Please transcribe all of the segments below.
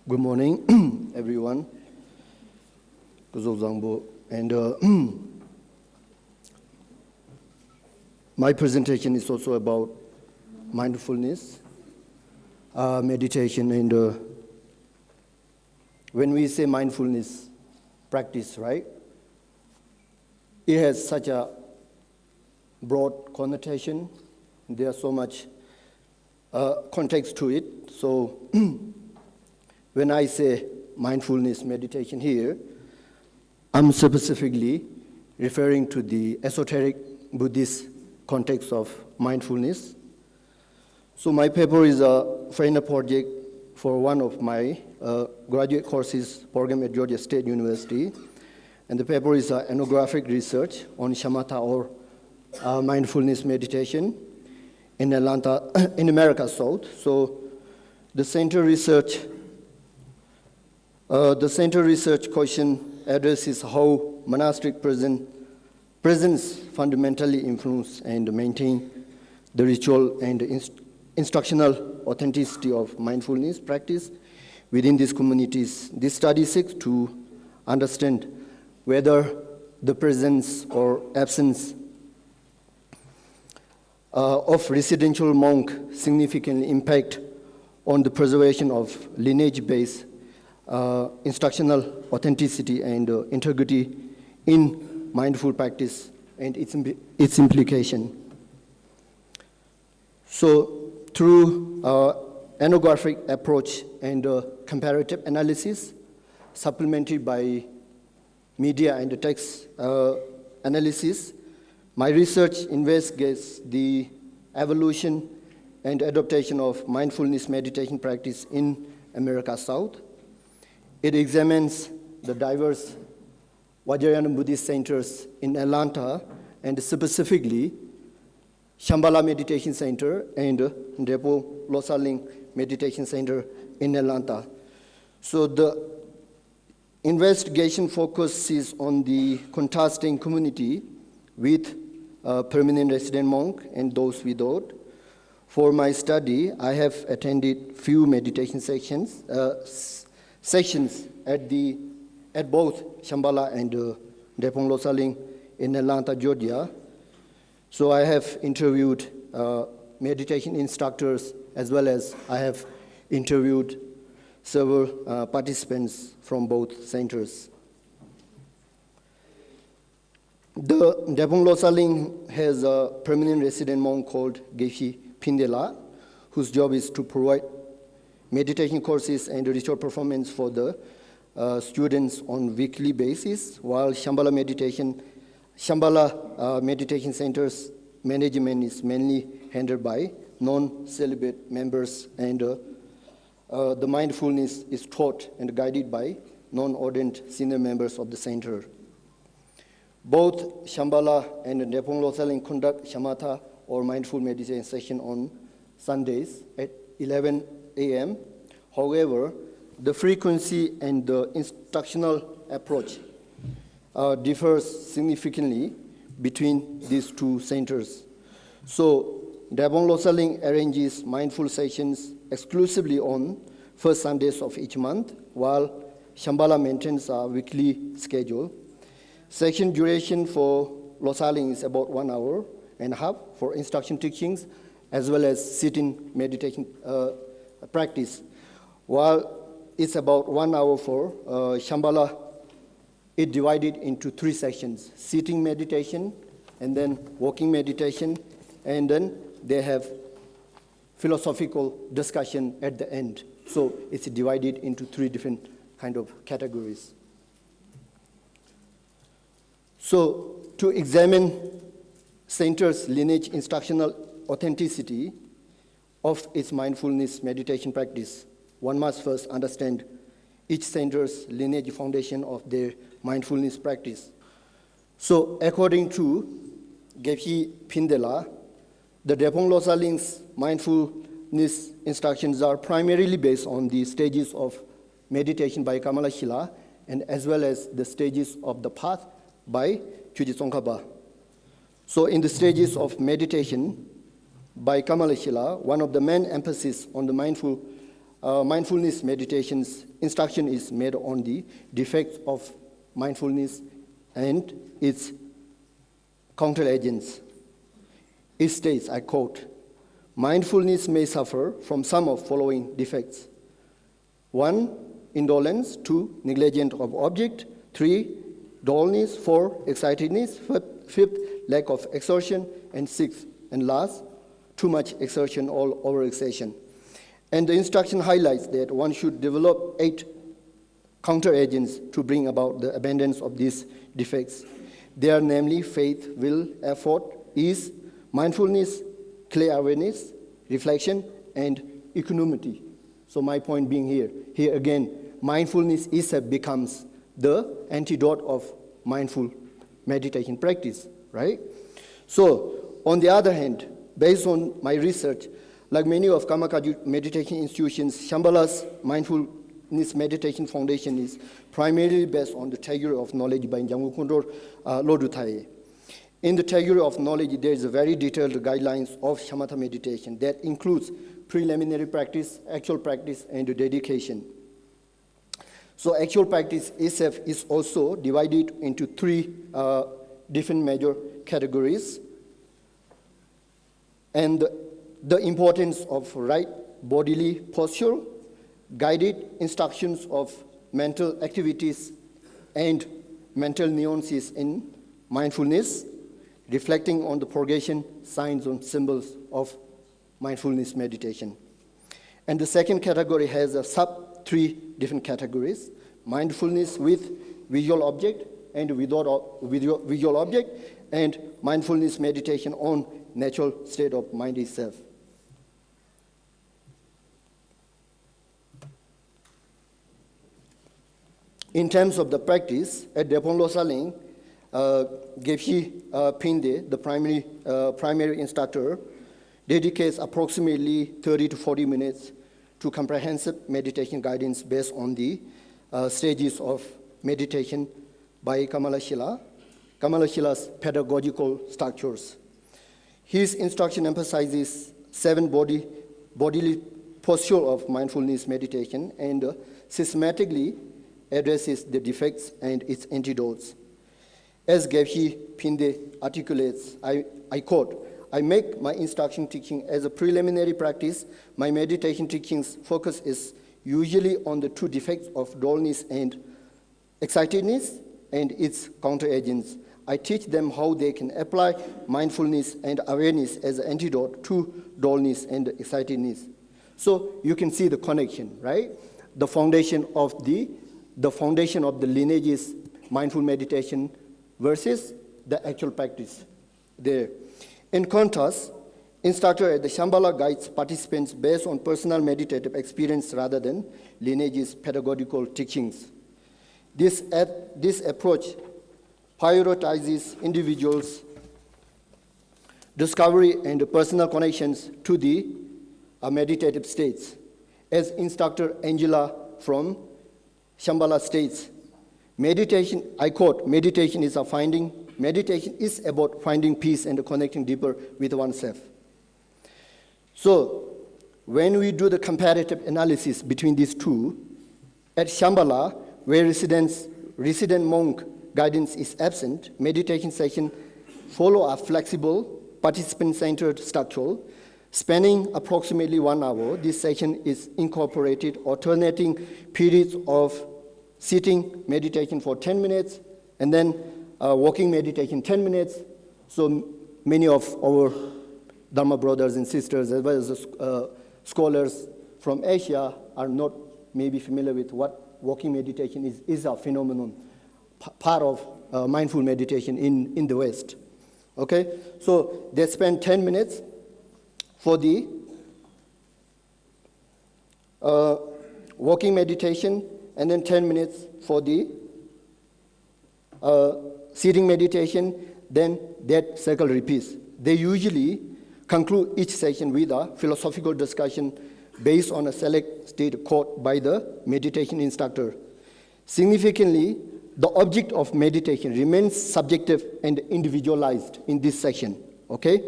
Good morning, everyone. And my presentation is also about mindfulness, meditation, and when we say mindfulness practice, right? It has such a broad connotation. There's so much context to it. So when I say mindfulness meditation here, I'm specifically referring to the esoteric Buddhist context of mindfulness. So my paper is a final project for one of my graduate courses program at Georgia State University. And the paper is ethnographic research on shamatha or mindfulness meditation in Atlanta, in America South. So the center research question addresses how monastic presence fundamentally influence and maintain the ritual and instructional authenticity of mindfulness practice within these communities. This study seeks to understand whether the presence or absence of residential monk significantly impact on the preservation of lineage-based instructional authenticity and integrity in mindful practice and its implication. So through ethnographic approach and comparative analysis, supplemented by media and text analysis, my research investigates the evolution and adaptation of mindfulness meditation practice in America South. It examines the diverse Vajrayana Buddhist centers in Atlanta and specifically Shambhala Meditation Center and Depo Losaling Meditation Center in Atlanta. So the investigation focuses on the contrasting community with permanent resident monk and those without. For my study, I have attended few meditation sessions at both Shambhala and Depong Losaling in Atlanta, Georgia. So I have interviewed meditation instructors as well as I have interviewed several participants from both centers. The Depong Losaling has a permanent resident monk called Geshe Pindela, whose job is to provide meditation courses and ritual performance for the students on weekly basis, while Shambhala Meditation Center's management is mainly handled by non-celibate members, and the mindfulness is taught and guided by non-ordained senior members of the center. Both Shambhala and Depong Losaling conduct shamatha or mindful meditation session on Sundays at 11 a.m. However, the frequency and the instructional approach differs significantly between these two centers. So Depong Losaling arranges mindful sessions exclusively on first Sundays of each month, while Shambhala maintains a weekly schedule. Session duration for Losaling is about 1 hour and a half for instruction teachings, as well as sitting meditation practice. While it's about 1 hour for Shambhala, it divided into 3 sections: sitting meditation, and then walking meditation, and then they have philosophical discussion at the end. So it's divided into 3 different kind of categories. So to examine center's lineage instructional authenticity of its mindfulness meditation practice, one must first understand each center's lineage foundation of their mindfulness practice. So according to Geshe Pindela, the Depong Losaling's mindfulness instructions are primarily based on the stages of meditation by Kamalashila and as well as the stages of the path by Chuji Tsongkhapa. So in the stages of meditation by Kamalashila, one of the main emphasis on the mindful mindfulness meditation's instruction is made on the defects of mindfulness and its counteragents. It states, I quote, mindfulness may suffer from some of following defects. 1, indolence. 2, negligence of object. 3, dullness. 4, excitedness. 5th, lack of exertion. And 6th, and last, too much exertion or overexertion. And the instruction highlights that one should develop 8 counteragents to bring about the abundance of these defects. They are namely faith, will, effort, ease, mindfulness, clear awareness, reflection, and equanimity. So my point being here again, mindfulness itself becomes the antidote of mindful meditation practice, right? So on the other hand, based on my research, like many of Kamakaju meditation institutions, Shambhala's Mindfulness Meditation Foundation is primarily based on the category of knowledge by Njanggu Kundor Loduthaye. In the category of knowledge, there is a very detailed guidelines of shamatha meditation that includes preliminary practice, actual practice, and dedication. So actual practice itself is also divided into 3 different major categories. And the importance of right bodily posture, guided instructions of mental activities, and mental nuances in mindfulness, reflecting on the progression, signs, and symbols of mindfulness meditation. And the second category has a sub-3 different categories: mindfulness with visual object and without visual object, and mindfulness meditation on natural state of mind itself. In terms of the practice, at Depon Losaling, Gebshi Pinde, the primary instructor, dedicates approximately 30 to 40 minutes to comprehensive meditation guidance based on the stages of meditation by Kamalashila's pedagogical structures. His instruction emphasizes 7 bodily posture of mindfulness meditation and systematically addresses the defects and its antidotes. As Gebshi Pinde articulates, I quote, I make my instruction teaching as a preliminary practice. My meditation teaching's focus is usually on the 2 defects of dullness and excitedness and its counteragents. I teach them how they can apply mindfulness and awareness as an antidote to dullness and excitedness. So you can see the connection, right? The foundation of the lineage is mindful meditation versus the actual practice there. In contrast, instructor at the Shambhala guides participants based on personal meditative experience rather than lineage's pedagogical teachings. This approach prioritizes individuals' discovery and personal connections to the meditative states. As instructor Angela from Shambhala states, meditation, I quote, meditation is about finding peace and connecting deeper with oneself. So when we do the comparative analysis between these two, at Shambhala, where resident monk guidance is absent, meditation sessions follow a flexible, participant-centered structure. Spanning approximately 1 hour, this session is incorporated alternating periods of sitting meditation for 10 minutes and then walking meditation 10 minutes. So many of our Dharma brothers and sisters, as well as scholars from Asia, are not maybe familiar with what walking meditation is a phenomenon, part of mindful meditation in the West. Okay, so they spend 10 minutes for the walking meditation, and then 10 minutes for the sitting meditation, then that cycle repeats. They usually conclude each session with a philosophical discussion based on a select state quote by the meditation instructor. Significantly, the object of meditation remains subjective and individualized in this section, okay?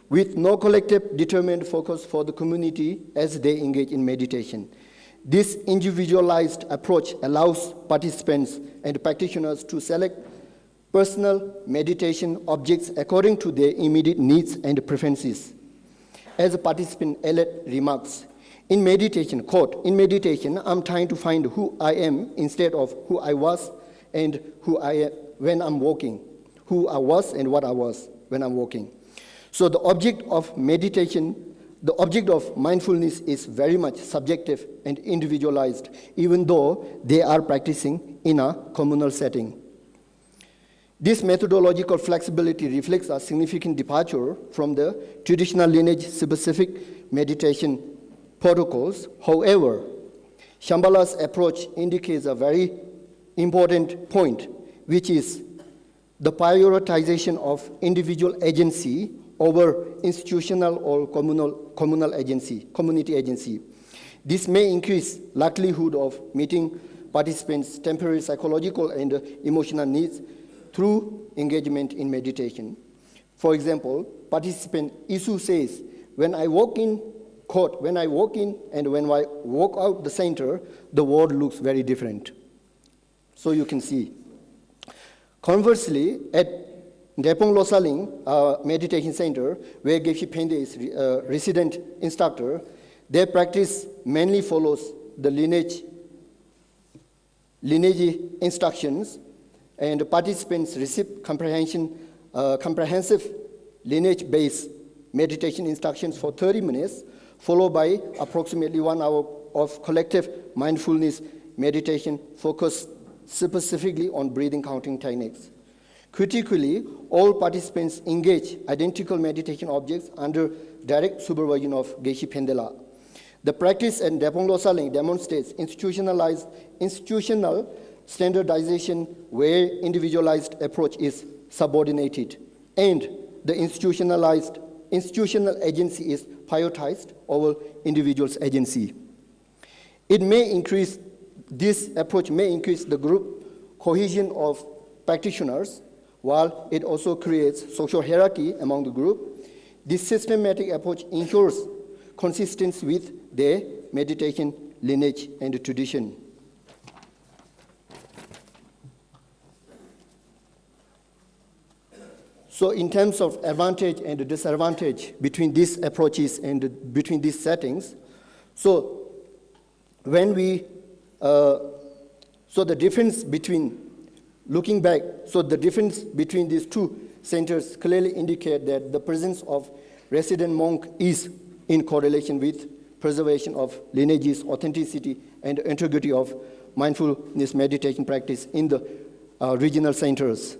With no collective determined focus for the community as they engage in meditation. This individualized approach allows participants and practitioners to select personal meditation objects according to their immediate needs and preferences. As a participant, Elliot remarks, in meditation, quote, in meditation, I'm trying to find who I am instead of who I was and who I am when I'm walking, who I was and what I was when I'm walking. So the object of meditation, the object of mindfulness is very much subjective and individualized, even though they are practicing in a communal setting. This methodological flexibility reflects a significant departure from the traditional lineage-specific meditation protocols. However, Shambhala's approach indicates a very important point, which is the prioritization of individual agency over institutional or communal agency, community agency. This may increase likelihood of meeting participants' temporary psychological and emotional needs through engagement in meditation. For example, participant Isu says, when I walk in and when I walk out the center, the world looks very different. So you can see. Conversely, at Drepung Losaling Meditation Center, where Geshe Phende is resident instructor, their practice mainly follows the lineage instructions, and participants receive comprehensive lineage-based meditation instructions for 30 minutes, followed by approximately 1 hour of collective mindfulness meditation focused specifically on breathing counting techniques. Critically, all participants engage identical meditation objects under direct supervision of Geshe Phende. The practice at Drepung Losaling demonstrates institutional standardization where individualized approach is subordinated, and the institutional agency is prioritized over individuals' agency. This approach may increase the group cohesion of practitioners, while it also creates social hierarchy among the group. This systematic approach ensures consistency with their meditation lineage and tradition. So in terms of advantage and disadvantage between these approaches and between these settings, so when we, so the difference between, looking back, so the difference between these two centers clearly indicate that the presence of resident monk is in correlation with preservation of lineages, authenticity, and integrity of mindfulness meditation practice in the regional centers.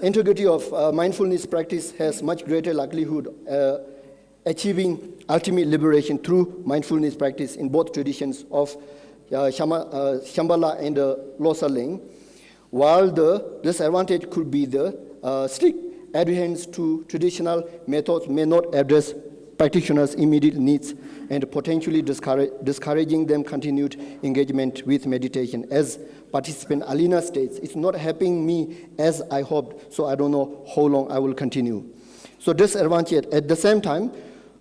Integrity of mindfulness practice has much greater likelihood achieving ultimate liberation through mindfulness practice in both traditions of Shambhala and Losaling, while the disadvantage could be the strict adherence to traditional methods may not address practitioners' immediate needs and potentially discouraging them continued engagement with meditation. As participant Alina states, it's not helping me as I hoped, so I don't know how long I will continue. So disadvantage. At the same time,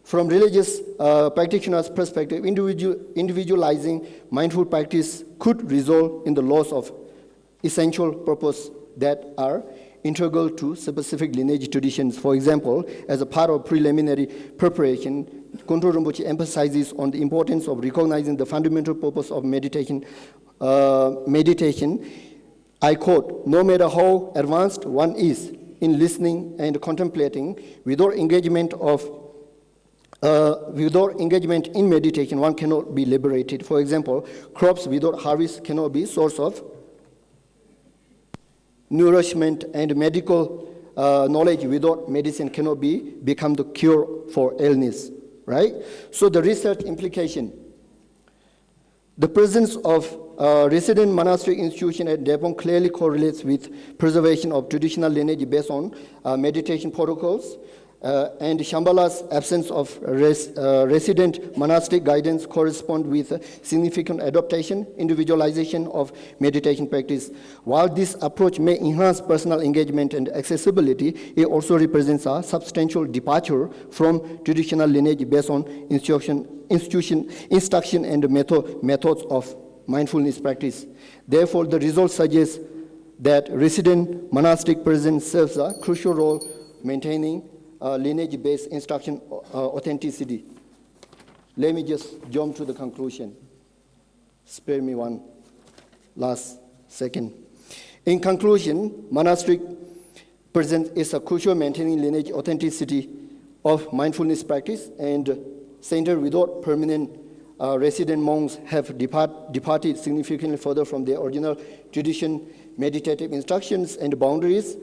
from religious practitioners' perspective, individualizing mindful practice could result in the loss of essential purpose that are integral to specific lineage traditions. For example, as a part of preliminary preparation, Khentrul Rinpoche emphasizes on the importance of recognizing the fundamental purpose of meditation. I quote, no matter how advanced one is in listening and contemplating, without engagement in meditation, one cannot be liberated. For example, crops without harvest cannot be source of nourishment, and medical knowledge without medicine cannot become the cure for illness, right? So the research implication. The presence of resident monastic institution at Drepung clearly correlates with preservation of traditional lineage based on meditation protocols, and Shambhala's absence of resident monastic guidance correspond with significant adaptation, individualization of meditation practice. While this approach may enhance personal engagement and accessibility, it also represents a substantial departure from traditional lineage based on instruction and methods of mindfulness practice. Therefore, the results suggest that resident monastic presence serves a crucial role maintaining lineage-based instruction authenticity. Let me just jump to the conclusion. Spare me one last second. In conclusion, monastic presence is a crucial maintaining lineage authenticity of mindfulness practice, and centers without permanent resident monks have departed significantly further from their original tradition, meditative instructions, and boundaries.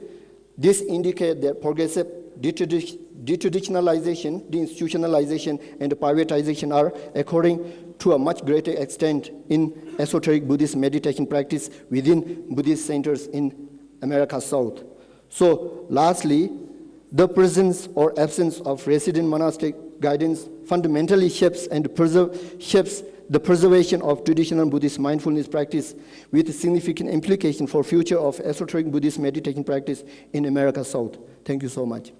This indicates that progressive detraditionalization, deinstitutionalization, and privatization are occurring to a much greater extent in esoteric Buddhist meditation practice within Buddhist centers in America South. So lastly, the presence or absence of resident monastic guidance fundamentally shapes the preservation of traditional Buddhist mindfulness practice with significant implication for future of esoteric Buddhist meditation practice in America South. Thank you so much.